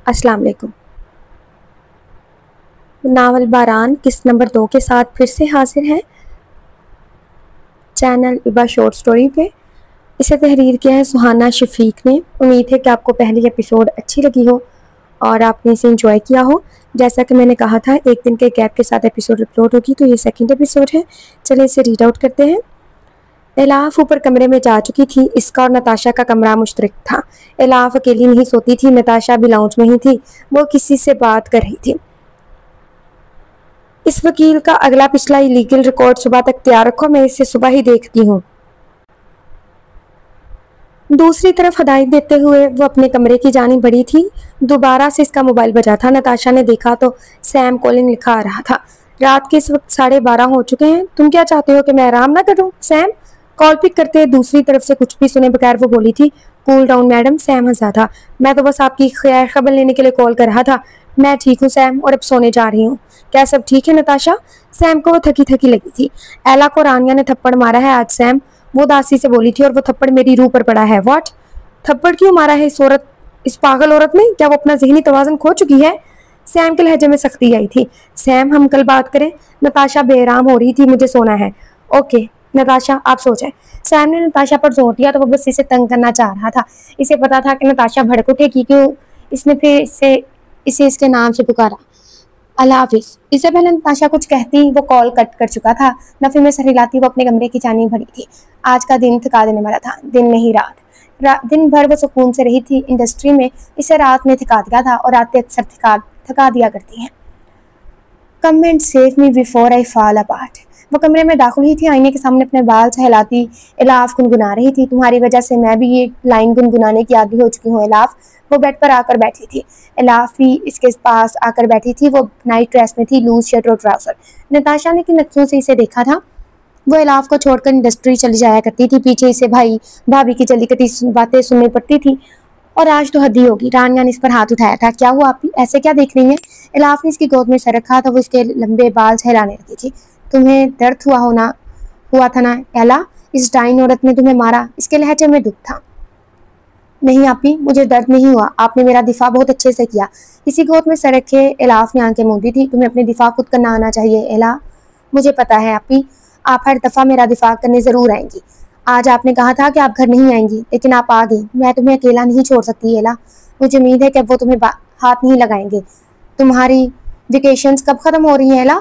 अस्सलाम वालेकुम। नावल बारान किस्त नंबर 2 के साथ फिर से हाजिर है चैनल इबा शॉर्ट स्टोरी पे। इसे तहरीर किया है सुहाना शफीक ने। उम्मीद है कि आपको पहली एपिसोड अच्छी लगी हो और आपने इसे एंजॉय किया हो। जैसा कि मैंने कहा था एक दिन के गैप के साथ एपिसोड अपलोड होगी, तो ये सेकंड एपिसोड है। चलिए इसे रीड आउट करते हैं। एलाफ ऊपर कमरे में जा चुकी थी। इसका और नताशा का कमरा मुश्तरक था। एलाफ अकेली नहीं सोती थी, नताशा भी लाउंज में ही थी। वो किसी से बात कर रही थी। इस वकील का अगला पिछला इलीगल रिकॉर्ड सुबह तक तैयार रखो, मैं इसे सुबह ही देखती हूँ। दूसरी तरफ हदायत देते हुए वो अपने कमरे की जानी बढ़ी थी। दोबारा से इसका मोबाइल बजा था। नताशा ने देखा तो सैम कॉलिंग लिखा आ रहा था। रात के इस वक्त 12:30 हो चुके हैं। तुम क्या चाहते हो कि मैं आराम ना करूं? सैम कॉल पिक करते दूसरी तरफ से कुछ भी सुने बगैर वो बोली थी, कूल डाउन मैडम। सैम हंसा था। मैं तो बस आपकी खैर खबर लेने के लिए कॉल कर रहा था। मैं ठीक हूँ सैम, और अब सोने जा रही हूँ। क्या सब ठीक है नताशा? सैम को वो थकी थकी लगी थी। एला को रानिया ने थप्पड़ मारा है आज सैम, वो दासी से बोली थी, और वो थप्पड़ मेरी रूह पर पड़ा है। व्हाट? थप्पड़ क्यों मारा है इस पागल औरत ने? क्या वो अपना ज़हनी तवाज़ुन खो चुकी है? सैम के लहजे में सख्ती आई थी। सैम हम कल बात करें। नताशा बेआराम हो रही थी। मुझे सोना है। ओके नताशा आप सो जाए। सैम ने नताशा पर जोर दिया तो वो बस इसे तंग करना चाह रहा था। इसे पता था कि नताशा भड़क उठेगी, क्यों इसने फिर इसे इसके नाम से पुकारा। अल्लाह हाफिज। इससे पहले नताशा कुछ कहती वो कॉल कट कर चुका था। नफी में सर हिलाती वो अपने कमरे की चानी भरी थी। आज का दिन थका देने वाला था। दिन नहीं रात। दिन भर वो सुकून से रही थी इंडस्ट्री में। इसे रात में थका दिया था, और रातें अक्सर थका दिया करती हैं। Come and save me before I fall apart. वो कमरे में दाखिल ही थी। आईने के सामने अपने बाल सहलाती एलाफ गुनगुना रही थी। तुम्हारी वजह से मैं भी ये लाइन गुनगुनाने की आदी हो चुकी हूँ एलाफ। वो बेड पर आकर बैठी थी। एलाफ भी इसके पास आकर बैठी थी। वो नाइट ड्रेस में थी, लूज शर्ट और ट्राउजर। नताशा ने किन अखियों से इसे देखा था। वो एलाफ को छोड़कर इंडस्ट्री चली जाया करती थी। पीछे इसे भाई भाभी की चली कटी बातें सुननी पड़ती थी। और आज तो हद ही होगी। रानिया ने इस पर हाथ उठाया था। क्या हुआ आप ऐसे क्या देख रही हैं? एलाफ ने इसकी गोद में सर रखा था। वो इसके लंबे बाल सहलाने लगी थी। तुम्हें दर्द हुआ था ना एला? इस डाइन औरत ने तुम्हें मारा? इसके लहजे में दुख था। नहीं आपी, मुझे दर्द नहीं हुआ। आपने मेरा दिफा बहुत अच्छे से किया। इसी गोद में सर रखे एलाफ ने आंखें मूंदी थी। तुम्हें अपने दिफा खुद करना आना चाहिए एला। मुझे पता है आपी, आप हर दफा मेरा दिफा करने जरूर आएंगी। आज आपने कहा था कि आप घर नहीं आएंगी, लेकिन आप आ गई। मैं तुम्हें अकेला नहीं छोड़ सकती एला। मुझे उम्मीद है कि वो तुम्हें हाथ नहीं लगाएंगे। तुम्हारी वेकेशंस कब खत्म हो रही है एला?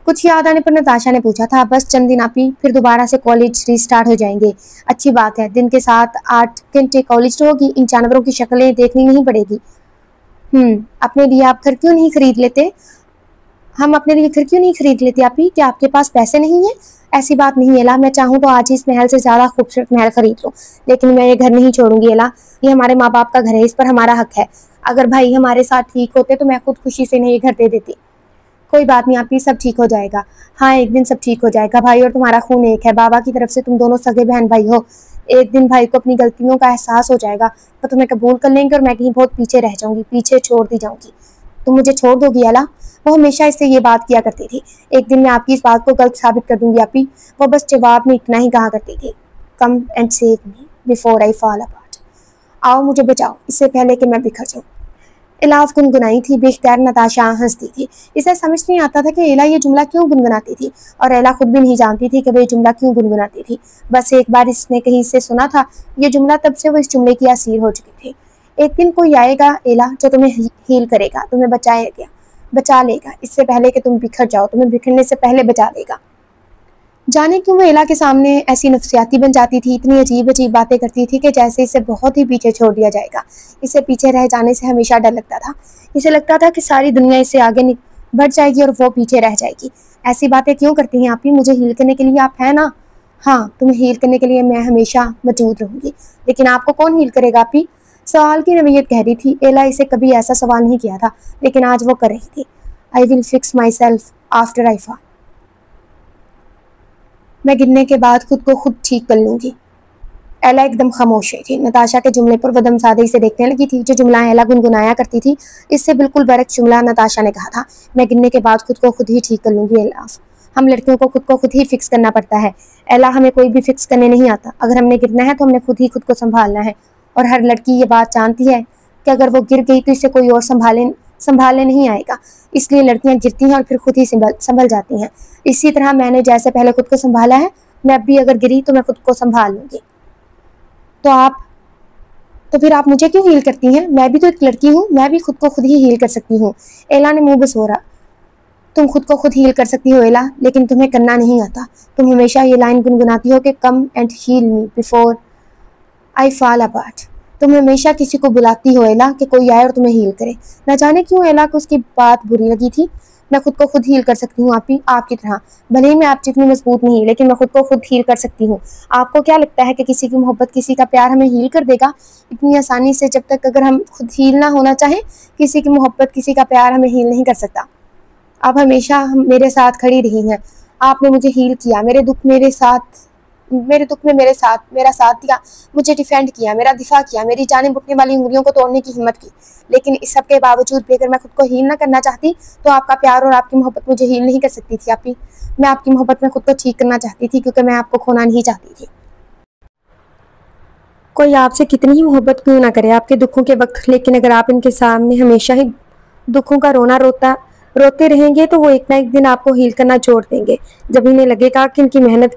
कुछ याद आने पर नताशा ने पूछा था। बस चंद दिन आपी, फिर दोबारा से कॉलेज रिस्टार्ट हो जाएंगे। अच्छी बात है। दिन के 7-8 घंटे कॉलेज तो होगी। इन जानवरों की शक्लें देखनी नहीं पड़ेगी। अपने लिए आप घर क्यों नहीं खरीद लेते? हम अपने लिए घर क्यों नहीं खरीद लेते आपी? क्या आपके पास पैसे नहीं है? ऐसी बात नहीं एला, मैं चाहूँ तो आज ही इस महल से ज्यादा खूबसूरत महल खरीद लूँ, लेकिन मैं ये घर नहीं छोड़ूंगी एला। ये हमारे माँ बाप का घर है, इस पर हमारा हक है। अगर भाई हमारे साथ ठीक होते तो मैं खुद खुशी से इन्हें ये घर दे देती। कोई बात नहीं आपी, सब ठीक हो जाएगा। हाँ एक दिन सब ठीक हो जाएगा। भाई और तुम्हारा खून एक है। बाबा की तरफ से तुम दोनों सगे बहन भाई हो। एक दिन भाई को अपनी गलतियों का एहसास हो जाएगा तो तुम्हें कबूल कर लेंगे, और मैं कहीं बहुत पीछे रह जाऊंगी, पीछे छोड़ दी जाऊंगी। तुम मुझे छोड़ दोगी एला? वो हमेशा इससे ये बात किया करती थी। एक दिन मैं आपकी इस बात को गलत साबित कर दूंगी आपी। वो बस जवाब में इतना ही कहा करती थी, come and save me before I fall apart. आओ मुझे बचाओ, इससे पहले कि मैं बिखर जाऊं। एलाफ गुनगुनाई थी। बेख्तियार नताशा हंसती थी। इसे समझ नहीं आता था कि एला ये जुमला क्यों गुनगुनाती थी, और एला खुद भी नहीं जानती थी कि वो ये जुमला क्यों गुनगुनाती थी। बस एक बार इसने कहीं से सुना था ये जुमला, तब से वो इस जुमले की असीर हो चुकी थी। एक दिन कोई आएगा एला जो तुम्हें हील करेगा, तुम्हें बचा लेगा। इससे पहले कि तुम बिखर जाओ, तुम्हें बिखरने से पहले बचा लेगा। जाने क्यों वो एला के सामने ऐसी नफसियाती बन जाती थी, इतनी अजीब अजीब बातें करती थी कि जैसे इसे बहुत ही पीछे छोड़ दिया जाएगा। इसे पीछे रह जाने से हमेशा डर लगता था। इसे लगता था कि सारी दुनिया इससे आगे बढ़ जाएगी और वो पीछे रह जाएगी। ऐसी बातें क्यों करती हैं आप ही? मुझे हील करने के लिए आप हैं ना? हाँ, तुम्हें हील करने के लिए मैं हमेशा मौजूद रहूंगी, लेकिन आपको कौन हील करेगा आप ही? सवाल की नवीयत गहरी थी। एला इसे कभी ऐसा सवाल नहीं किया था, लेकिन आज वो कर रही थी। I will fix my self after I fall. मैं गिरने के बाद खुद को खुद ठीक कर लूंगी। एला एकदम खामोश थी। नताशा के जुमले पर वदम सादे से देखने लगी थी। जो जुमला एला गुनगुनाया करती थी, इससे बिल्कुल बरक्स जुमला नताशा ने कहा था। मैं गिरने के बाद खुद को खुद ही ठीक कर लूंगी एलाफ। हम लड़कियों को खुद को खुद ही फिक्स करना पड़ता है एला, हमें कोई भी फिक्स करने नहीं आता। अगर हमने गिरना है तो हमने खुद ही खुद को संभालना है, और हर लड़की ये बात जानती है कि अगर वो गिर गई तो इसे कोई और संभालने नहीं आएगा, इसलिए लड़कियां गिरती हैं और फिर खुद ही संभल जाती हैं। इसी तरह मैंने जैसे पहले खुद को संभाला है, मैं अब भी अगर गिरी तो मैं खुद को संभाल लूंगी। तो फिर आप मुझे क्यों हील करती हैं? मैं भी तो एक लड़की हूँ, मैं भी खुद को खुद ही हील कर सकती हूँ। एला ने मुंह बसोरा। तुम खुद को खुद हील कर सकती हो एला, लेकिन तुम्हें करना नहीं आता। तुम हमेशा ये लाइन गुनगुनाती हो कि come and heal me before I fall apart. तुम हमेशा किसी को बुलाती हो एला कि कोई आए और तुम्हें हील करे। न जाने क्यों एला को उसकी बात बुरी लगी थी। मैं खुद को खुद हील कर सकती हूँ आपकी तरह। भले ही मैं आप जितनी मजबूत नहीं, लेकिन मैं खुद को खुद हील कर सकती हूँ। आपको क्या लगता है कि किसी की मोहब्बत, किसी का प्यार हमें हील कर देगा इतनी आसानी से? जब तक अगर हम खुद हील ना होना चाहें, किसी की मोहब्बत, किसी का प्यार हमें हील नहीं कर सकता। आप हमेशा मेरे साथ खड़ी रही हैं। आपने मुझे हील किया, मेरे दुख में मेरा साथ दिया, मुझे डिफेंड किया, मेरा दिफा किया, मेरी जाने बुटने वाली उंगलियों को तोड़ने की हिम्मत की। लेकिन इस सब के बावजूद भी अगर मैं खुद को हील ना करना चाहती तो आपका प्यार और आपकी मोहब्बत मुझे हील नहीं कर सकती थी। मैं आपकी मोहब्बत में खुद को ठीक करना चाहती थी, क्योंकि मैं आपको खोना नहीं चाहती थी। कोई आपसे कितनी ही मोहब्बत क्यों ना करे आपके दुखों के वक्त, लेकिन अगर आप इनके सामने हमेशा ही दुखों का रोते रहेंगे तो वो एक ना एक दिन आपको हील करना छोड़ देंगे। जब इन्हें लगेगा कि इनकी मेहनत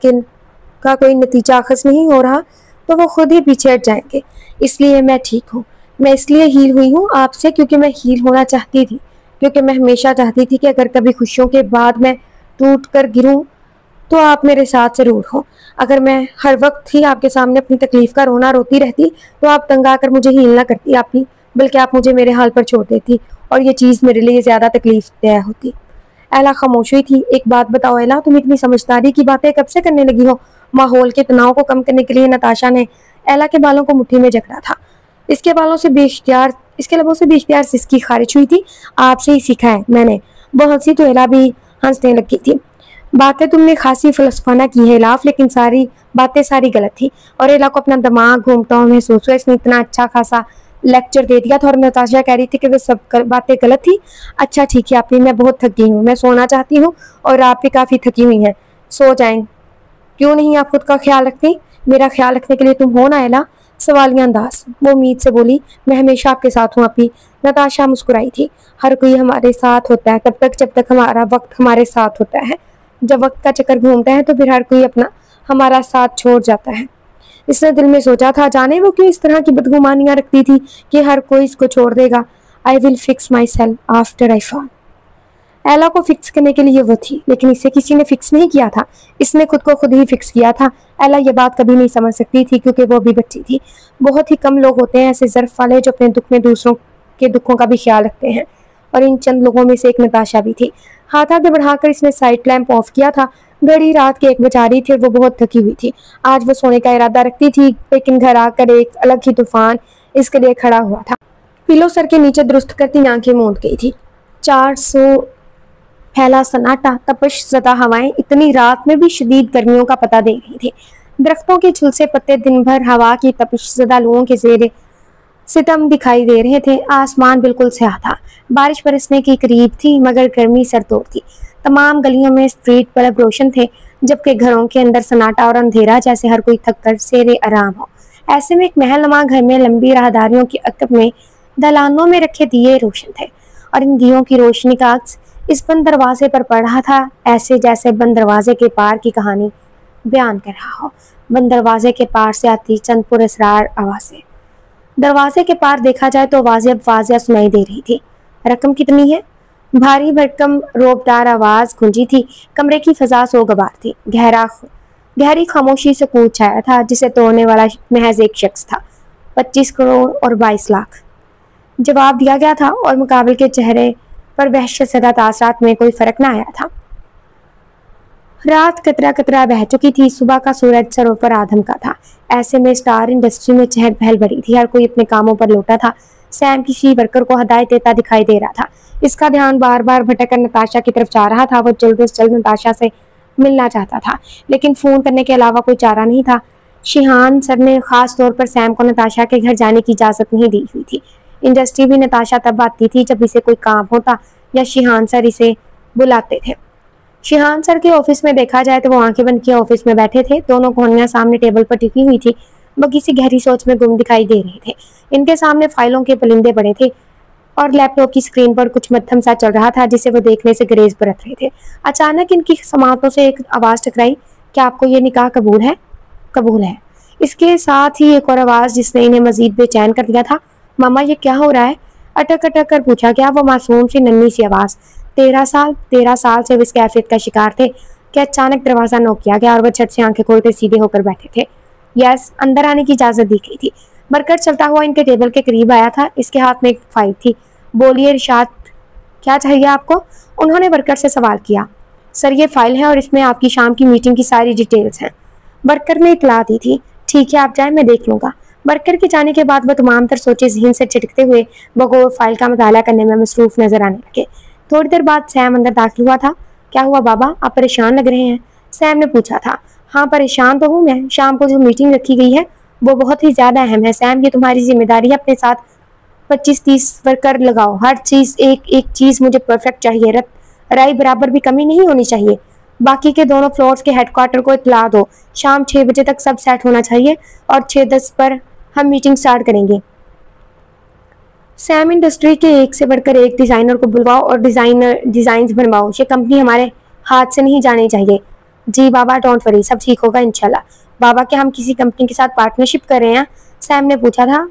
का कोई नतीजा अखज़ नहीं हो रहा, तो वो खुद ही पीछे हट जाएंगे। इसलिए मैं ठीक हूँ। मैं इसलिए हील हुई हूँ आपसे क्योंकि मैं हील होना चाहती थी, क्योंकि मैं हमेशा चाहती थी कि अगर कभी खुशियों के बाद मैं टूट कर गिरूँ तो आप मेरे साथ ज़रूर हो। अगर मैं हर वक्त ही आपके सामने अपनी तकलीफ़ का रोना रोती रहती तो आप तंग आकर मुझे हील ना करती बल्कि आप मुझे मेरे हाल पर छोड़ देती, और ये चीज़ मेरे लिए ज़्यादा तकलीफ़देह होती। एला खामोश हुई थी। एक बात बताओ एला, तुम इतनी समझदारी की बातें कब से करने लगी हो? माहौल के तनाव को कम करने के लिए नताशा ने एला के बालों को मुट्ठी में जकड़ा था। इसके लबों से बेख्तियार सिसकी खारिज हुई थी। आपसे ही सीखा है मैंने। वो हंसी तो एला भी हंसने लगी थी। बातें तुमने खासी फलसफाना की है लाफ, लेकिन सारी बातें गलत थी। और एला को अपना दिमाग घूमता हुआ महसूस हुआ। इसने इतना अच्छा खासा लेक्चर दे दिया था और नताशा कह रही थी कि वो सब बातें गलत थी। अच्छा ठीक है आपी, मैं बहुत थक गई हूँ, मैं सोना चाहती हूँ और आप भी काफ़ी थकी हुई हैं, सो जाएं। क्यों नहीं आप खुद का ख्याल रखती? मेरा ख्याल रखने के लिए तुम हो ना एला? सवालिया अंदाज वो उम्मीद से बोली। मैं हमेशा आपके साथ हूँ आपी। नताशा मुस्कुराई थी। हर कोई हमारे साथ होता है तब तक जब तक हमारा वक्त हमारे साथ होता है। जब वक्त का चक्कर घूमता है तो फिर हर कोई हमारा साथ छोड़ जाता है। इसने दिल में सोचा था, जाने वो क्यों इस तरह की बदगुमानियां रखती थी कि हर कोई इसको छोड़ देगा। I will fix my self after I fall. एला को फिक्स करने के लिए वो थी, लेकिन इसे किसी ने फिक्स नहीं किया था। इसने खुद को खुद ही फिक्स किया था। एला ये बात कभी नहीं समझ सकती थी क्योंकि वो भी बच्ची थी। बहुत ही कम लोग होते हैं ऐसे ज़र्फ वाले जो अपने दुख में दूसरों के दुखों का भी ख्याल रखते हैं, और इन चंद लोगों में से एक नताशा भी थी। हाथ आगे बढ़ाकर इसने साइड लैंप ऑफ किया था। घड़ी रात के 1 बजा रही थी और वो बहुत थकी हुई थी। आज वो सोने का इरादा रखती थी, लेकिन घर आकर एक अलग ही तूफान इसके लिए खड़ा हुआ था। पिलो सर के नीचे दुरुस्त करती आंखें मूंद गई थी। 400 फैला सन्नाटा, तपश ज़दा हवाएं इतनी रात में भी शदीद गर्मियों का पता दे रही थी। दरख्तों के झुलसे पत्ते दिन भर हवा की तपश ज़दा लुओं के ज़ेरे सितम दिखाई दे रहे थे। आसमान बिल्कुल स्याह था। बारिश बरसने के करीब थी, मगर गर्मी सरदोर थी। तमाम गलियों में स्ट्रीट बल्ब रोशन थे, जबकि घरों के अंदर सन्नाटा और अंधेरा, जैसे हर कोई थक कर सेरे आराम हो। ऐसे में एक महलनुमा घर में लंबी राहदारियों की अकब में दलानों में रखे दिए रोशन थे, और इन दियों की रोशनी का अक्स इस बंद दरवाजे पर पड़ रहा था, ऐसे जैसे बंद दरवाजे के पार की कहानी बयान कर रहा हो। बंद दरवाजे के पार से आती चंद पुरअसरार आवाज़ें। दरवाजे के पार देखा जाए तो आवाज़ें अब वाज़िया सुनाई दे रही थी। रकम कितनी है? भारी भरकम रोबदार आवाज़ गूंजी थी। कमरे की फ़ज़ा सोगवार थी। गहरी खामोशी से कूद छाया था, जिसे तोड़ने वाला महज एक शख्स था। 25 करोड़ और 22 लाख जवाब दिया गया था, और मुकाबिल के चेहरे पर वहशत ज़दा तासरात में कोई फ़र्क न आया था। रात कतरा कतरा बह चुकी थी। सुबह का सूरज सरों पर आधम का था। ऐसे में स्टार इंडस्ट्री में चहल पहल बढ़ी थी। हर कोई अपने कामों पर लौटा था। सैम किसी वर्कर को हदायत देता दिखाई दे रहा था। इसका ध्यान बार बार भटक कर नताशा की तरफ जा रहा था। वो जल्द से जल्द नताशा से मिलना चाहता था, लेकिन फ़ोन करने के अलावा कोई चारा नहीं था। शिहान सर ने खास तौर पर सैम को नताशा के घर जाने की इजाज़त नहीं दी हुई थी। इंडस्ट्री भी नताशा तब आती थी जब इसे कोई काम होता या शिहान सर इसे बुलाते थे। शिहान सर के ऑफिस में देखा जाए तो वो आंखें बंद किए ऑफिस में बैठे थे। दोनों कोहनियां सामने टेबल पर टिकी हुई थी। वो किसी गहरी सोच में गुम दिखाई दे रहे थे। इनके सामने फाइलों के परिंदे पड़े थे और लैपटॉप की स्क्रीन पर कुछ मध्यम सा चल रहा था जिसे वो देखने से गुरेज बरत रहे थे। अचानक इनकी समातों से एक आवाज टकराई, क्या आपको ये निकाह कबूल है? कबूल है। इसके साथ ही एक और आवाज जिसने इन्हें मजीद बेचैन कर दिया था, मामा ये क्या हो रहा है? अटक अटक कर पूछा गया वो मासूम सी नन्ही सी आवाज। 13 साल से वो इस कैफियत का शिकार थे कि अचानक दरवाजा नॉक किया गया और वह झट से आंखें खोलते सीधे होकर बैठे थे। यस, अंदर आने की इजाजत दी गई थी। बरकत चलता हुआ इनके टेबल के करीब आया था। इसके हाथ में एक फाइल थी। बोलिए इरशाद, क्या चाहिए आपको? उन्होंने बरकत से सवाल किया। सर ये फाइल है और इसमें आपकी शाम की मीटिंग की सारी डिटेल्स हैं। बरकत ने इतला दी थी। ठीक है आप जाए, मैं देख लूंगा। बरकत के जाने के बाद वह तमाम तर सोचे जहन से छिटकते हुए बगौर फाइल का मुताला करने में मसरूफ नजर आने लगे। थोड़ी देर बाद सैम अंदर दाखिल हुआ था। क्या हुआ बाबा, आप परेशान लग रहे हैं? सैम ने पूछा था। हाँ परेशान तो हूँ मैं, शाम को जो मीटिंग रखी गई है वो बहुत ही ज्यादा अहम है। सैम ये तुम्हारी जिम्मेदारी है, अपने साथ 25-30 वर्कर लगाओ। हर चीज एक एक चीज मुझे परफेक्ट चाहिए, राय बराबर भी कमी नहीं होनी चाहिए। बाकी के दोनों फ्लोर्स के हेडक्वार्टर को इतला दो, शाम 6 बजे तक सब सेट होना चाहिए और 6:10 पर हम मीटिंग स्टार्ट करेंगे। सैम इंडस्ट्री के एक से बढ़कर एक डिजाइनर को बुलवाओ और डिजाइन बनवाओ। ये कंपनी हमारे हाथ से नहीं जानी चाहिए। जी बाबा डोंट वरी, सब ठीक होगा इंशाल्लाह। बाबा क्या हम किसी कंपनी के साथ पार्टनरशिप कर रहे हैं? सैम ने पूछा था।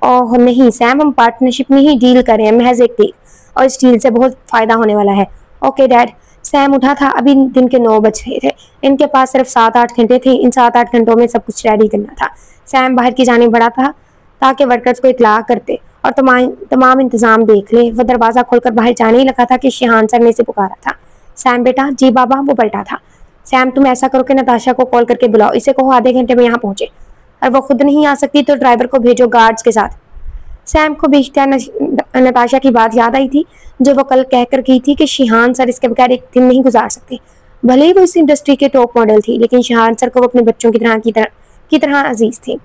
ओह नहीं सैम, हम पार्टनरशिप में ही डील कर रहे हैं, महज एक डील, और इस डील से बहुत फायदा होने वाला है। Okay dad. सैम उठा था। अभी दिन के 9 बज रहे थे। इनके पास सिर्फ 7-8 घंटे थे। इन 7-8 घंटों में सब कुछ रेडी करना था। सैम बाहर की जाने बढ़ा था ताकि वर्कर्स को इतला करते और तमाम इंतजाम देख ले। वह दरवाजा खोलकर बाहर जाने ही लगा था कि शिहान सर ने इसे पुकारा था। सैम बेटा। जी बाबा। वो पलटा था। सैम तुम ऐसा करो कि नताशा को कॉल करके बुलाओ, इसे कहो आधे घंटे में यहाँ पहुंचे, और वो खुद नहीं आ सकती तो ड्राइवर को भेजो गार्ड्स के साथ। सैम को बेख्तियार नताशा की बात याद आई थी जो वो कल कहकर गई थी कि शिहान सर इसके बगैर एक दिन नहीं गुजार सकते। भले ही वो इस इंडस्ट्री के टॉप मॉडल थी, लेकिन शिहान सर को वो अपने बच्चों की तरह अजीज थी।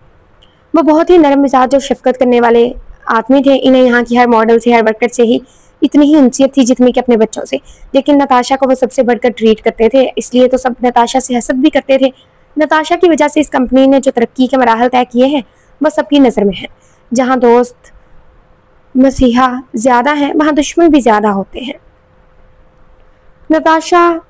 वो बहुत ही नरम मिजाज और शफकत करने वाले आदमी थे। इन्हें यहाँ की हर मॉडल से, हर वर्कर से ही इतनी ही उनसियत थी जितनी कि अपने बच्चों से। लेकिन नताशा को वो सबसे बढ़कर ट्रीट करते थे, इसलिए तो सब नताशा से हसद भी करते थे। नताशा की वजह से इस कंपनी ने जो तरक्की के मराहल तय किए हैं वह सबकी नज़र में है। जहाँ दोस्त मसीहा ज्यादा हैं वहाँ दुश्मन भी ज्यादा होते हैं। नताशा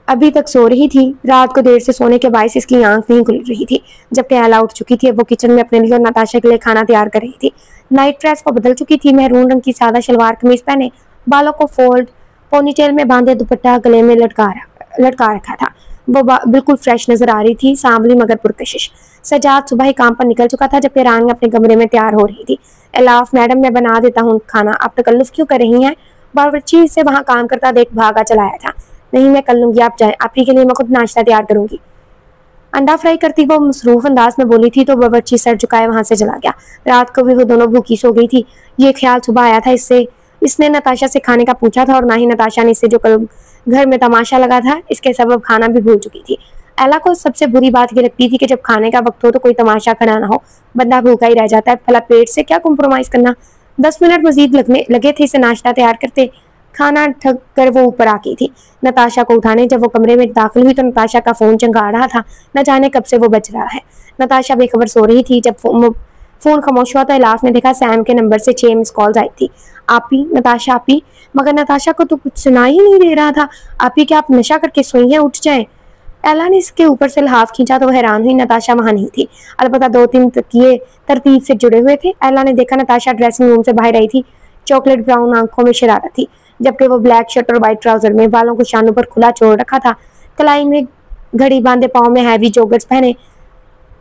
अभी तक सो रही थी। रात को देर से सोने के बायस इसकी आंख नहीं खुल रही थी। जबकि एला उठ चुकी थी। अब वो किचन में अपने लिए और नताशा के लिए खाना तैयार कर रही थी। नाइट ड्रेस को बदल चुकी थी। मेहरून रंग की सादा शलवार कमीज पहने, बालों को फोल्ड पोनीटेल में बांधे, दुपट्टा गले में लटका रखा था। वो बिल्कुल फ्रेश नजर आ रही थी, सांवली मगर पुरकशिश। सजाद सुबह ही काम पर निकल चुका था जबकि रानी अपने कमरे में तैयार हो रही थी। एलाफ मैडम मैं बना देता हूँ खाना, आप तकल्लुफ क्यों कर रही हैं? बावर्ची से वहाँ काम करता देख भागा चलाया था। नहीं मैं कर लूंगी, आप जाए, आप ही के लिए मैं खुद नाश्ता तैयार करूंगी। अंडा फ्राई करती वो मसरूफ अंदाज में बोली थी तो बावर्ची सर झुकाए वहां से चला गया। रात को भी वो दोनों भूखी सो गई थी। ये ख्याल सुबह आया था इसने नताशा से खाने का पूछा था और ना ही नताशा ने इससे जो कल घर में तमाशा लगा था इसके सबब खाना भी भूल चुकी थी। एला को सबसे बुरी बात ये लगती थी कि जब खाने का वक्त हो तो कोई तमाशा खड़ा ना हो, बंदा भूखा ही रह जाता है। भला पेट से क्या कॉम्प्रोमाइज करना। 10 मिनट मजीद लगे थे इसे नाश्ता तैयार करते। खाना ठग कर वो ऊपर आ गई थी नताशा को उठाने। जब वो कमरे में दाखिल हुई तो नताशा का फोन चंगा रहा था। न जाने कब से वो बज रहा है। नताशा बेखबर सो रही थी। जब फोन खामोश हुआ तो इलाफ ने देखा सैम के नंबर से 6 मिस कॉल्स आई थी। आपी, नताशा आपी। मगर नताशा को तो कुछ सुना ही नहीं दे रहा था। आपी क्या आप नशा करके सोई हैं? उठ जाएं। एला ने इसके ऊपर से लिहाफ खींचा तो वह हैरान हुई। नताशा वहां नहीं थी। अलबत्ता 2-3 तकिए तरतीब से जुड़े हुए थे। एला ने देखा नताशा ड्रेसिंग रूम से बाहर आई थी। चॉकलेट ब्राउन आंखों में शरारत थी जबकि वो ब्लैक शर्ट और व्हाइट ट्राउजर में, बालों को शानों पर खुला छोड़ रखा था, कलाई में घड़ी बांधे, पाँव में हैवी जॉगर्स पहने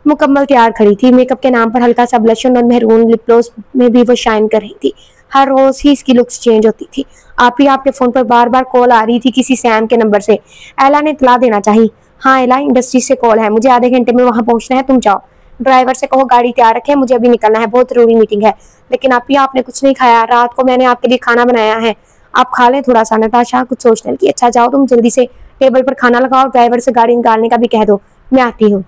मुकम्मल तैयार खड़ी थी। मेकअप के नाम पर हल्का सा ब्लशन और मेहरून लिप ग्लॉस में भी वो शाइन कर रही थी। हर रोज ही इसकी लुक्स चेंज होती थी। आप ही आपके फोन पर बार बार कॉल आ रही थी किसी सैम के नंबर से। एला ने इतला देना चाहिए। हाँ एला, इंडस्ट्री से कॉल है, मुझे आधे घंटे में वहां पहुंचना है, तुम जाओ। ड्राइवर से कहो गाड़ी तैयार रखे, मुझे अभी निकलना है, बहुत जरूरी मीटिंग है। लेकिन आप ही आपने कुछ नहीं खाया। रात को मैंने आपके लिए खाना बनाया है, आप खा लें थोड़ा सा। नताशा कुछ सोचने लगी। अच्छा जाओ तुम जल्दी से टेबल पर खाना लगाओ, ड्राइवर से गाड़ी निकालने का भी कह दो, मैं आती हूँ।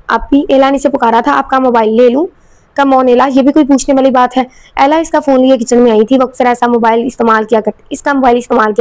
आप भी एला ने से पुकारा था। आपका मोबाइल ले लूं? कम ऑन एला, ये भी कोई पूछने वाली बात है। एला इसका फोन लिए किचन में आई थी। वो अक्सर इसका मोबाइल इस्तेमाल किया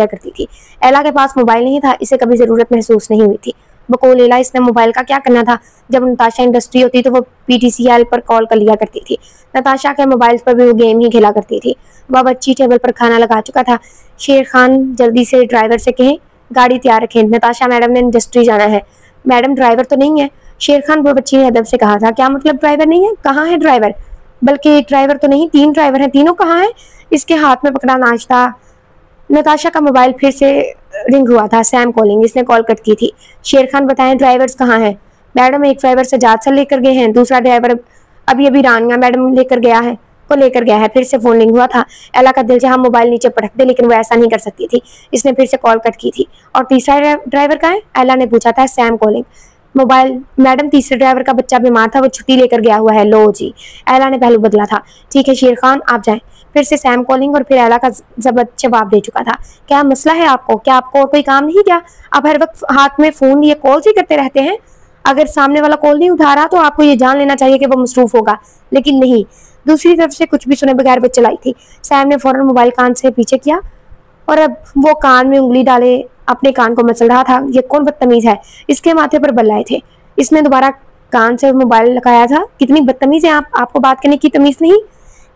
करती थी। एला के पास मोबाइल नहीं था, इसे कभी जरूरत महसूस नहीं हुई थी। बको लेला, इसने मोबाइल का क्या करना था। जब नताशा इंडस्ट्री होती तो वो PTCL पर कॉल कर लिया करती थी। नताशा के मोबाइल पर भी वो गेम ही खेला करती थी। वह बच्ची टेबल पर खाना लगा चुका था। शेर खान जल्दी से ड्राइवर से कहें गाड़ी तैयार रखें, नताशा मैडम ने इंडस्ट्री जाना है। मैडम ड्राइवर तो नहीं है, शेर खान वो बच्ची ने अदब से कहा था। क्या मतलब ड्राइवर नहीं है, कहाँ है ड्राइवर? बल्कि एक ड्राइवर तो नहीं, 3 ड्राइवर हैं, तीनों कहाँ हैं? इसके हाथ में पकड़ा नाश्ता। नताशा का मोबाइल फिर से रिंग हुआ था। सैम कॉलिंग, इसने कॉल कट की थी। शेर खान बताएं ड्राइवर्स कहाँ हैं? मैडम एक ड्राइवर सजाद सर लेकर गए हैं, दूसरा ड्राइवर अभी अभी रानिया मैडम लेकर गया है, को लेकर गया है। फिर से फोन रिंग हुआ था। एला का दिल चाहा मोबाइल नीचे पटक दे, लेकिन वो ऐसा नहीं कर सकती थी। इसने फिर से कॉल कट की थी। और तीसरा ड्राइवर कहाँ है? एला ने पूछा था। सैम कॉलिंग, मोबाइल मैडम तीसरे ड्राइवर का बच्चा बीमार था, वो छुट्टी लेकर गया हुआ है। लो जी, एला ने पहलू बदला था। ठीक है शेर खान, आप जाएं। फिर से सैम कॉलिंग, और फिर एला का जवाब दे चुका था। क्या मसला है आपको? क्या आपको और कोई काम नहीं? क्या आप हर वक्त हाथ में फोन लिए कॉल ही करते रहते हैं? अगर सामने वाला कॉल नहीं उठा रहा तो आपको ये जान लेना चाहिए कि वो मसरूफ होगा, लेकिन नहीं। दूसरी तरफ से कुछ भी सुने बगैर वो चलाई थी। सैम ने फौरन मोबाइल कान से पीछे किया और अब वो कान में उंगली डाले अपने कान को मसल रहा था। ये कौन बदतमीज है? इसके माथे पर बल आए थे। इसने दोबारा कान से मोबाइल लगाया था। कितनी बदतमीज है आप, आपको बात करने की तमीज नहीं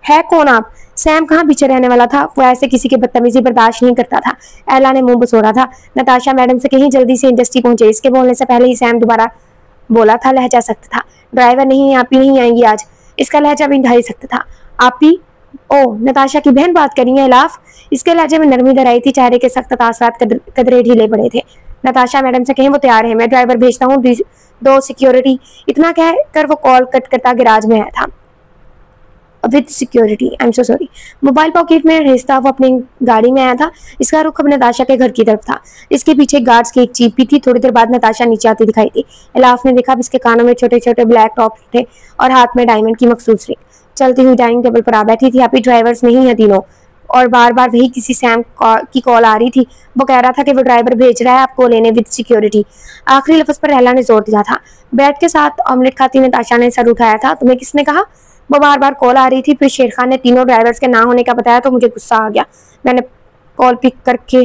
है? कौन आप? सैम कहाँ पीछे रहने वाला था, वो ऐसे किसी की बदतमीजी बर्दाश्त नहीं करता था। एला ने मुंह बसोड़ा था। नताशा मैडम से कहीं जल्दी से इंडस्ट्री पहुंचे। इसके बोलने से पहले ही सैम दोबारा बोला था। लहजा सख्त था। ड्राइवर नहीं, आप ही नहीं आएंगी आज। इसका लहजा भी इंतहाई सख्त था। आप ही? ओ, नताशा की बहन बात करी है लाफ। इसके लहजे में नरमी दर आई थी। चेहरे के सख्त तासरात कदरे ढीले पड़े थे। नताशा मैडम से कहें वो तैयार है, मैं ड्राइवर भेजता हूँ, 2 सिक्योरिटी। इतना कह कर वो कॉल कट करता गिराज में आया था। With security, I am so sorry. Mobile pocket में रेस्ता वो अपनी गाड़ी में आया था। इसका रुख अब नताशा के घर की तरफ था। इसके पीछे गार्ड्स की एक जीप भी थी। थोड़ी देर बाद नताशा नीचे आती दिखाई दी। इलाफ ने देखा इसके कानों में छोटे छोटे ब्लैक टॉप थे और हाथ में डायमंड की मखसूस रिंग। चलती हुई डाइनिंग टेबल पर आ बैठी थी। अभी ड्राइवर्स नहीं है तीनों, और बार बार वही किसी सैम की कॉल आ रही थी। वो कह रहा था कि वो ड्राइवर भेज रहा है आपको लेने विद सिक्योरिटी। आखिरी लफ्ज पर एला ने जोर दिया था। ब्रेड के साथ ऑमलेट खाती नताशा ने सर उठाया था। तुम्हें किसने कहा? वो बार बार कॉल आ रही थी। फिर शेर खान ने तीनों ड्राइवर्स के ना होने का बताया तो मुझे गुस्सा आ गया। मैंने कॉल पिक करके,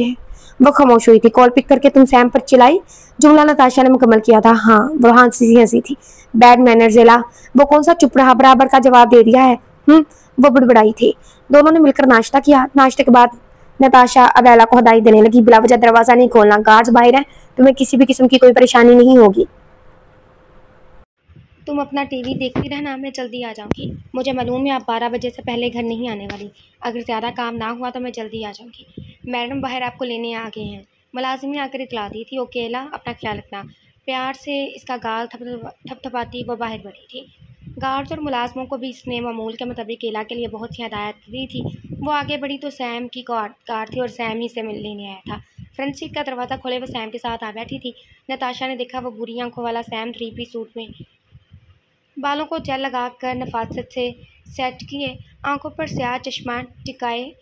वो खामोश हुई थी। कॉल पिक करके तुम सैम पर चिल्लाई? जुमला नताशा ने मुकम्मल किया था। हाँ, वो हंसी थी। बैड मैनर्स एला। वो कौन सा चुप रहा, बराबर का जवाब दे दिया है। वो बुड़बुड़ाई थी। दोनों ने मिलकर नाश्ता किया। नाश्ते के बाद नताशा अब एला को हदायत देने लगी, बिला वजह दरवाजा नहीं खोलना, गार्ड्स बाहर है, तुम्हें किसी भी किस्म की कोई परेशानी नहीं होगी। तुम अपना टीवी देखती रहना, मैं जल्दी आ जाऊंगी। मुझे मालूम है आप 12 बजे से पहले घर नहीं आने वाली। अगर ज़्यादा काम ना हुआ तो मैं जल्दी आ जाऊंगी। मैडम बाहर आपको लेने आ गए हैं। मुलाजिम ने आकर इतला दी थी। ओके एला, अपना ख्याल रखना। प्यार से इसका गाल थपथपाती वो बाहर बढ़ी थी। गार्ड्स और मुलाजमों को भी इसने मामूल के मुताबिक एला के लिए बहुत सी हदायत दी थी। वो आगे बढ़ी तो सैम की कार थी और सैम ही से मिलने आया था। फ्रंट सीट का दरवाज़ा खोले वो सैम के साथ आ बैठी थी। नताशा ने देखा वो बुरी आंखों वाला सैम 3 पीस सूट में, बालों को जेल लगाकर नफासत से सेट किए, आंखों पर स्याह चश्मा टिकाए,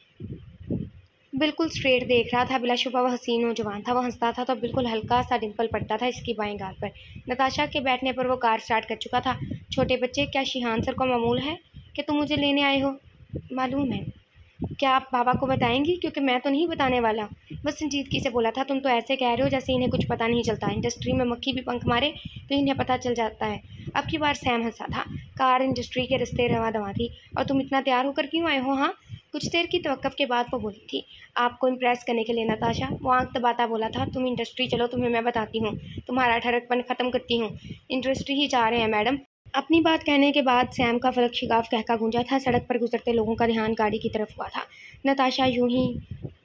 बिल्कुल स्ट्रेट देख रहा था। बिलाशुबा वह हसीन नौजवान था। वो हंसता था तो बिल्कुल हल्का सा डिंपल पड़ता था इसकी बाएं गाल पर। नताशा के बैठने पर वो कार स्टार्ट कर चुका था। छोटे बच्चे, क्या शिहान सर को मामूल है कि तुम मुझे लेने आए हो? मालूम है। क्या आप बाबा को बताएंगी? क्योंकि मैं तो नहीं बताने वाला। बस संजीदगी से बोला था। तुम तो ऐसे कह रहे हो जैसे इन्हें कुछ पता नहीं चलता। इंडस्ट्री में मक्खी भी पंख मारे तो इन्हें पता चल जाता है। अब की बार सैम हंसा था। कार इंडस्ट्री के रास्ते रवा दवा थी। और तुम इतना तैयार होकर क्यों आए हो? हाँ, कुछ देर की तवक्कुफ के बाद वो बोली थी। आपको इम्प्रेस करने के लिए नताशा। वो आंख दबाता बोला था। तुम इंडस्ट्री चलो, तुम्हें मैं बताती हूँ, तुम्हारा ठरकपन ख़त्म करती हूँ। इंडस्ट्री ही जा रहे हैं मैडम। अपनी बात कहने के बाद सैम का फलक शिगाफ कहका गूंजा था। सड़क पर गुजरते लोगों का ध्यान गाड़ी की तरफ हुआ था। नताशा यूं ही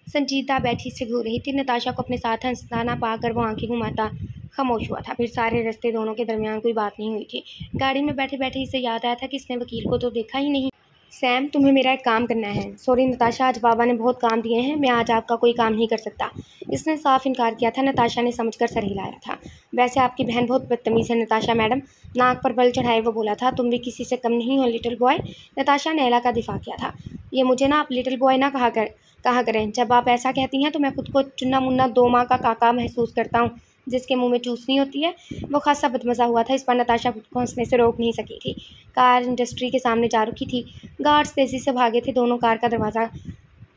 संजीदा बैठी से घूर रही थी। नताशा को अपने साथ हंसना पाकर वो आंखें घुमाता खामोश हुआ था। फिर सारे रास्ते दोनों के दरमियान कोई बात नहीं हुई थी। गाड़ी में बैठे बैठे इसे याद आया था कि इसने वकील को तो देखा ही नहीं। सैम, तुम्हें मेरा एक काम करना है। सॉरी नताशा, आज बाबा ने बहुत काम दिए हैं, मैं आज आपका कोई काम नहीं कर सकता। इसने साफ इनकार किया था। नताशा ने समझकर सर हिलाया था। वैसे आपकी बहन बहुत बदतमीज़ है नताशा मैडम। नाक पर बल चढ़ाए वो बोला था। तुम भी किसी से कम नहीं हो लिटिल बॉय। नताशा ने एला का दिफा किया था। ये मुझे ना आप लिटिल बॉय ना कहा करें। जब आप ऐसा कहती हैं तो मैं खुद को चुन्ना मुन्ना 2 माह का काका महसूस करता हूँ जिसके मुंह में चूसनी होती है। वो खासा बदमज़ा हुआ था। इस पर नताशा खुद को हंसने से रोक नहीं सकी थी। कार इंडस्ट्री के सामने जा रुकी थी। गार्ड्स तेज़ी से भागे थे। दोनों कार का दरवाज़ा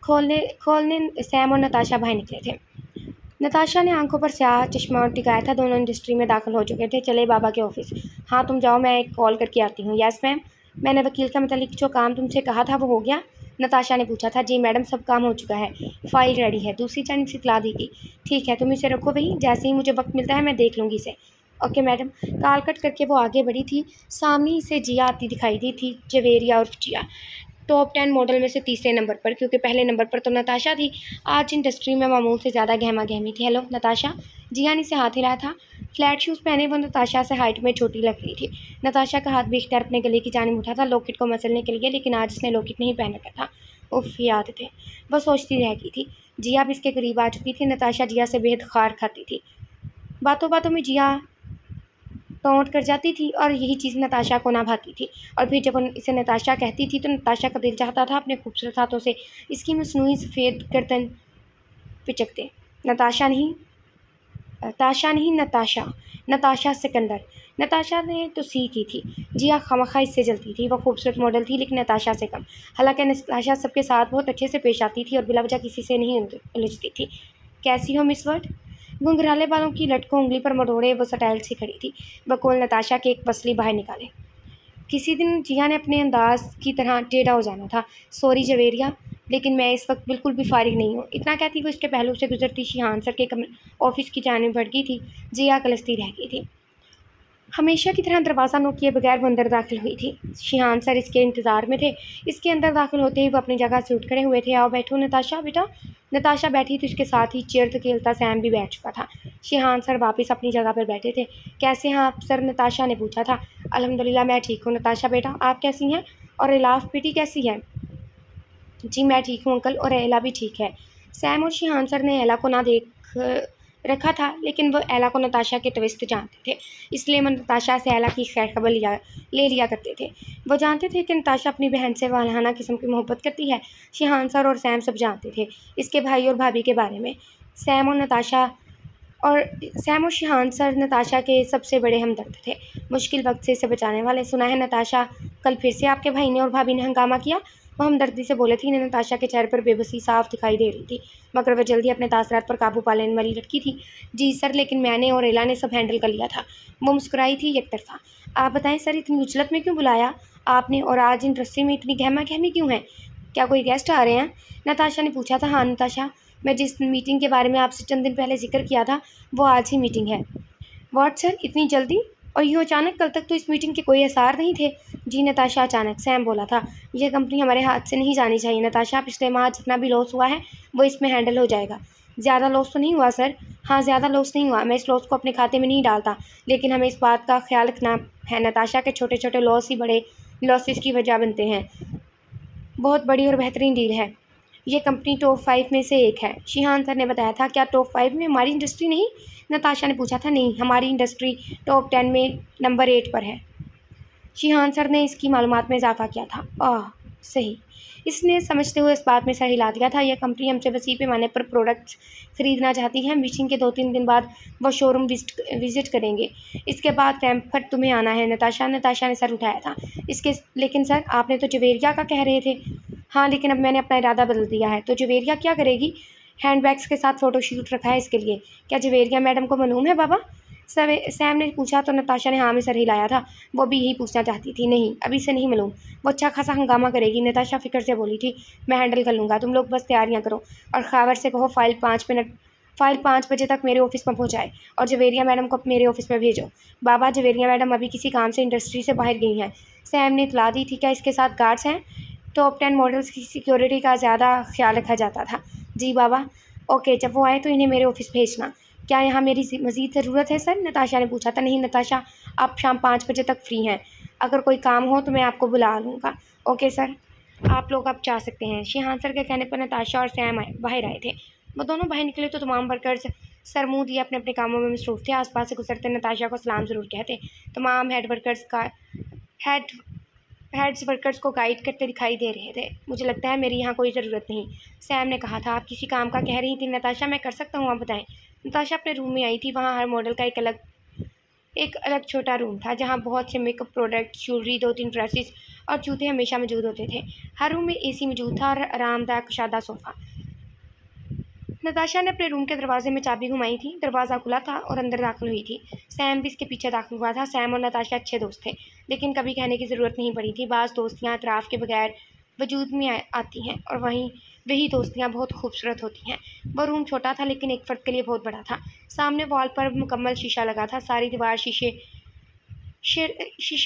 खोलने सैम और नताशा बाहर निकले थे। नताशा ने आंखों पर स्याह चश्मा और टिकाया था। दोनों इंडस्ट्री में दाखिल हो चुके थे। चले बाबा के ऑफिस। हाँ तुम जाओ, मैं एक कॉल करके आती हूँ। Yes ma'am. मैंने वकील का मतलब जो काम तुमसे कहा था वो हो गया? नताशा ने पूछा था। जी मैडम, सब काम हो चुका है, फाइल रेडी है, दूसरी जानिब से इतला दी गई। ठीक है, तुम इसे रखो भाई, जैसे ही मुझे वक्त मिलता है मैं देख लूँगी इसे। Okay madam. कॉल कट करके वो आगे बढ़ी थी। सामने ही से जिया आती दिखाई दी थी, जवेरिया और जिया। टॉप 10 मॉडल में से तीसरे नंबर पर, क्योंकि पहले नंबर पर तो नताशा थी। आज इंडस्ट्री में मामूल से ज़्यादा गहमा गहमी थी। हेलो नताशा। जिया ने से हाथ हिलाया था। फ्लैट शूज़ पहने वो नताशा से हाइट में छोटी लग रही थी। नताशा का हाथ बेख्तियार अपने गले की जानिब उठा था लॉकेट को मसलने के लिए, लेकिन आज उसने लॉकेट नहीं पहन रखा था। उफ, याद थे। वह सोचती रह गई थी। जिया भी इसके करीब आ चुकी थी। नताशा जिया से बेहद खार खाती थी। बातों बातों में जिया टोंट कर जाती थी और यही चीज़ नताशा को ना भाती थी। और फिर जब इसे नताशा कहती थी तो नताशा का दिल चाहता था अपने खूबसूरत हाथों से इसकी मसनूई सफ़ेद गर्दन पिचकते। नताशा नहीं, ताशा नहीं, नताशा। नताशा सिकंदर। नताशा ने तो सी की थी। जिया खामखा इससे जलती थी। वह खूबसूरत मॉडल थी, लेकिन नताशा से कम। हालांकि नताशा सबके साथ बहुत अच्छे से पेश आती थी और बिला वजह किसी से नहीं उलझती थी। कैसी हो मिस वर्ड? घुंघराले बालों की लट को उंगली पर मरोड़े वो स्टाइल से खड़ी थी। बकौल नताशा के एक पसली बाहर निकाले। किसी दिन जिया ने अपने अंदाज की तरह टेढ़ा हो जाना था। सॉरी जवेरिया, लेकिन मैं इस वक्त बिल्कुल भी फारिग नहीं हूँ। इतना कहती वो इसके पहलू से गुजरती शिहान सर के ऑफिस की जानिब बढ़ गई थी। जिया कलस्ती रह गई थी। हमेशा की तरह दरवाज़ा नोक किए बगैर वो अंदर दाखिल हुई थी। शिहान सर इसके इंतज़ार में थे। इसके अंदर दाखिल होते ही वो अपनी जगह से उठ खड़े हुए थे। आओ बैठो नताशा बेटा। नताशा बैठी थी, उसके साथ ही चेयर धकेलता सैम भी बैठ चुका था। शिहान सर वापस अपनी जगह पर बैठे थे। कैसे हैं आप सर? नताशा ने पूछा था। अल्हम्दुलिल्लाह मैं ठीक हूँ। नताशा बेटा आप कैसी हैं? और इलाफ बेटी कैसी है? जी मैं ठीक हूँ अंकल, और एला भी ठीक है। सैम और शिहान सर ने एला को ना देख रखा था, लेकिन वो एला को नताशा के ट्विस्ट जानते थे, इसलिए वो नताशा से एला की खैर खबर ले लिया करते थे। वो जानते थे कि नताशा अपनी बहन से वालहाना किस्म की मोहब्बत करती है। शिहान सर और सैम सब जानते थे इसके भाई और भाभी के बारे में। सैम और शिहान सर नताशा के सबसे बड़े हमदर्द थे, मुश्किल वक्त से इसे बचाने वाले। सुना है नताशा कल फिर से आपके भाई ने और भाभी ने हंगामा किया? वो हमदर्दी से बोले थी। नताशा के चेहरे पर बेबसी साफ दिखाई दे रही थी, मगर वह जल्दी अपने तासरात पर काबू पा लेने वाली लड़की थी। जी सर, लेकिन मैंने और एला ने सब हैंडल कर लिया था। वो मुस्कुराई थी एक तरफा। आप बताएं सर, इतनी उजलत में क्यों बुलाया आपने, और आज इंडस्ट्री में इतनी गहमा गहमी क्यों है? क्या कोई गेस्ट आ रहे हैं? नताशा ने पूछा था। हाँ नताशा, मैं जिस मीटिंग के बारे में आपसे चंद दिन पहले जिक्र किया था वो आज ही मीटिंग है। व्हाट सर, इतनी जल्दी और यूँ अचानक? कल तक तो इस मीटिंग के कोई आसार नहीं थे। जी नताशा, अचानक। सैम बोला था। यह कंपनी हमारे हाथ से नहीं जानी चाहिए नताशा। पिछले माह जितना भी लॉस हुआ है वो इसमें हैंडल हो जाएगा। ज़्यादा लॉस तो नहीं हुआ सर? हाँ ज़्यादा लॉस नहीं हुआ, मैं इस लॉस को अपने खाते में नहीं डालता, लेकिन हमें इस बात का ख्याल रखना है नताशा के छोटे छोटे लॉस ही बड़े लॉसेस की वजह बनते हैं। बहुत बड़ी और बेहतरीन डील है। ये कंपनी टॉप 5 में से एक है, शिहान सर ने बताया था। क्या टॉप 5 में हमारी इंडस्ट्री नहीं? नताशा ने पूछा था। नहीं, हमारी इंडस्ट्री टॉप 10 में नंबर 8 पर है। शिहान सर ने इसकी मालूमात में इजाफा किया था। सही। इसने समझते हुए इस बात में सर हिला दिया था। यह कंपनी हमसे वसी पैमाने पर प्रोडक्ट्स खरीदना चाहती है। मीटिंग के 2-3 दिन बाद वह शोरूम विजिट करेंगे। इसके बाद फ्रैंकफर्ट तुम्हें आना है नताशा ने सर उठाया था। लेकिन सर, आपने तो जवेरिया का कह रहे थे। हाँ, लेकिन अब मैंने अपना इरादा बदल दिया है। तो जवेरिया क्या करेगी? हैंडबैग्स के साथ फ़ोटोशूट रखा है इसके लिए। क्या जवेरिया मैडम को मालूम है बाबा? सैम ने पूछा तो नताशा ने हाँ में सर हिलाया था। वो भी यही पूछना चाहती थी। नहीं, अभी से नहीं मालूम। वो अच्छा खासा हंगामा करेगी। नताशा फिक्र से बोली थी। मैं हैंडल कर लूँगा, तुम लोग बस तैयारियाँ करो और खावर से कहो फाइल 5 बजे तक मेरे ऑफिस में पहुँचाए और जवेरिया मैडम को मेरे ऑफिस में भेजो। बाबा, जवेरिया मैडम अभी किसी काम से इंडस्ट्री से बाहर गई हैं। सैम ने इतला दी थी। क्या इसके साथ गार्ड्स हैं? टॉप 10 मॉडल्स की सिक्योरिटी का ज़्यादा ख्याल रखा जाता था। जी बाबा। ओके, जब वो आए तो इन्हें मेरे ऑफिस भेजना। क्या यहाँ मेरी मज़ीद ज़रूरत है सर? नताशा ने पूछा था। नहीं नताशा, आप शाम 5 बजे तक फ्री हैं। अगर कोई काम हो तो मैं आपको बुला लूँगा। ओके सर, आप लोग अब जा सकते हैं। शिहान सर के कहने पर नताशा और सैम बाहर आए थे। वो दोनों बाहर निकले तो तमाम वर्कर्स सर मुँह दिए अपने अपने कामों में मसरूफ़ थे। आसपास से गुजरते नताशा को सलाम ज़रूर कहते। तमाम हेड्स वर्कर्स को गाइड करते दिखाई दे रहे थे। मुझे लगता है मेरी यहाँ कोई ज़रूरत नहीं, सैम ने कहा था। आप किसी काम का कह रही थी नताशा? मैं कर सकता हूँ, आप बताएं। नताशा अपने रूम में आई थी। वहाँ हर मॉडल का एक अलग छोटा रूम था, जहाँ बहुत से मेकअप प्रोडक्ट, ज्वेलरी, 2-3 ड्रेसेस और जूते हमेशा मौजूद होते थे। हर रूम में AC मौजूद था और आरामदायक कुशादा सोफ़ा। नताशा ने अपने रूम के दरवाजे में चाबी घुमाई थी। दरवाज़ा खुला था और अंदर दाखिल हुई थी। सैम भी इसके पीछे दाखिल हुआ था। सैम और नताशा अच्छे दोस्त थे, लेकिन कभी कहने की ज़रूरत नहीं पड़ी थी। बाज़ दोस्तियाँ एतराफ़ के बगैर वजूद में आती हैं और वही दोस्तियाँ बहुत खूबसूरत होती हैं। वह रूम छोटा था, लेकिन एक फ़र्द के लिए बहुत बड़ा था। सामने वॉल पर मुकम्मल शीशा लगा था। सारी दीवार शीशे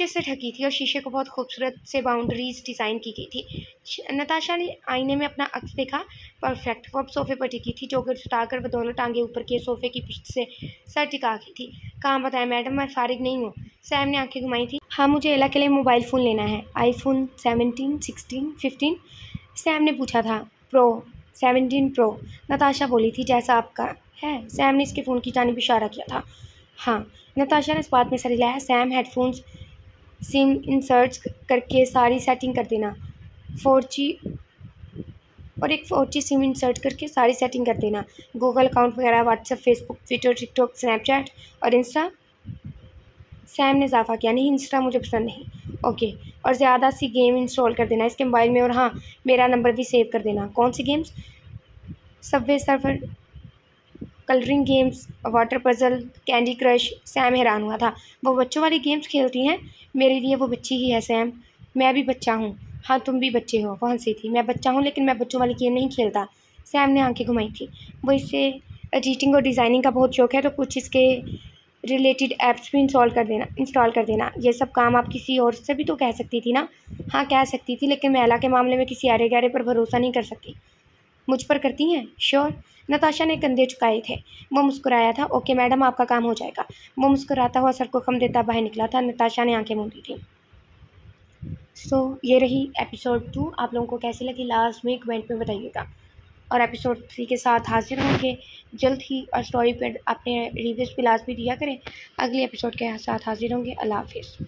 से ढकी थी और शीशे को बहुत खूबसूरत से बाउंड्रीज डिज़ाइन की गई थी। नताशा ने आईने में अपना अक्स देखा, परफेक्ट। वो अब सोफ़े पर टिकी थी, चौकर छुटाकर वह दोनों टांगे ऊपर किए सोफ़े की पिष्ट से सर टिका की थी। काम बताएं मैडम, मैं फारिग नहीं हूँ। सैम ने आंखें घुमाई थी। हाँ, मुझे एला के लिए मोबाइल फ़ोन लेना है। आईफोन 17, 16, 15? सैम ने पूछा था। Pro, 17 pro. नताशा बोली थी। जैसा आपका है। सैम ने इसके फ़ोन की जानिब इशारा किया था। हाँ, नताशा ने इस बात में सर हिलाया। सैम, हेडफोन्स सिम इंसर्ट करके सारी सेटिंग कर देना। 4G और एक 4G सिम इंसर्ट करके सारी सेटिंग कर देना। गूगल अकाउंट वगैरह, WhatsApp, Facebook, Twitter, TikTok, Snapchat और इंस्टा। सैम ने इजाफा किया। नहीं, इंस्टा मुझे पसंद नहीं। ओके, और ज़्यादा सी गेम इंस्टॉल कर देना इसके मोबाइल में। और हाँ, मेरा नंबर भी सेव कर देना। कौन सी games? Subway Surfer, coloring games, water puzzle, candy crush. Sam हैरान हुआ था। वो बच्चों वाली गेम्स खेलती हैं? मेरे लिए वो बच्ची ही है सैम। मैं भी बच्चा हूँ। हाँ, तुम भी बच्चे हो। वो हंसी थी। मैं बच्चा हूँ, लेकिन मैं बच्चों वाली गेम नहीं खेलता। सैम ने आंखें घुमाई थी। वो इसे एडिटिंग और डिज़ाइनिंग का बहुत शौक है, तो कुछ इसके रिलेटेड ऐप्स भी इंस्टॉल कर देना। ये सब काम आप किसी और से भी तो कह सकती थी ना? हाँ, कह सकती थी, लेकिन मैं एला के मामले में किसी आरे गहरे पर भरोसा नहीं कर सकती। मुझ पर करती हैं? श्योर। नताशा ने कंधे झुकाए थे। वो मुस्कुराया था। ओके मैडम, आपका काम हो जाएगा। वो मुस्कुराता हुआ सर को खम देता बाहर निकला था। नताशा ने आंखें मूंदी थी। ये रही एपिसोड 2। आप लोगों को कैसी लगी लास्ट में कमेंट में बताइएगा। और एपिसोड 3 के साथ हाजिर होंगे जल्द ही। और स्टोरी पर अपने रिव्यूज़ भी लाजमी दिया करें। अगले एपिसोड के साथ हाजिर होंगे। अल्लाह हाफिज़।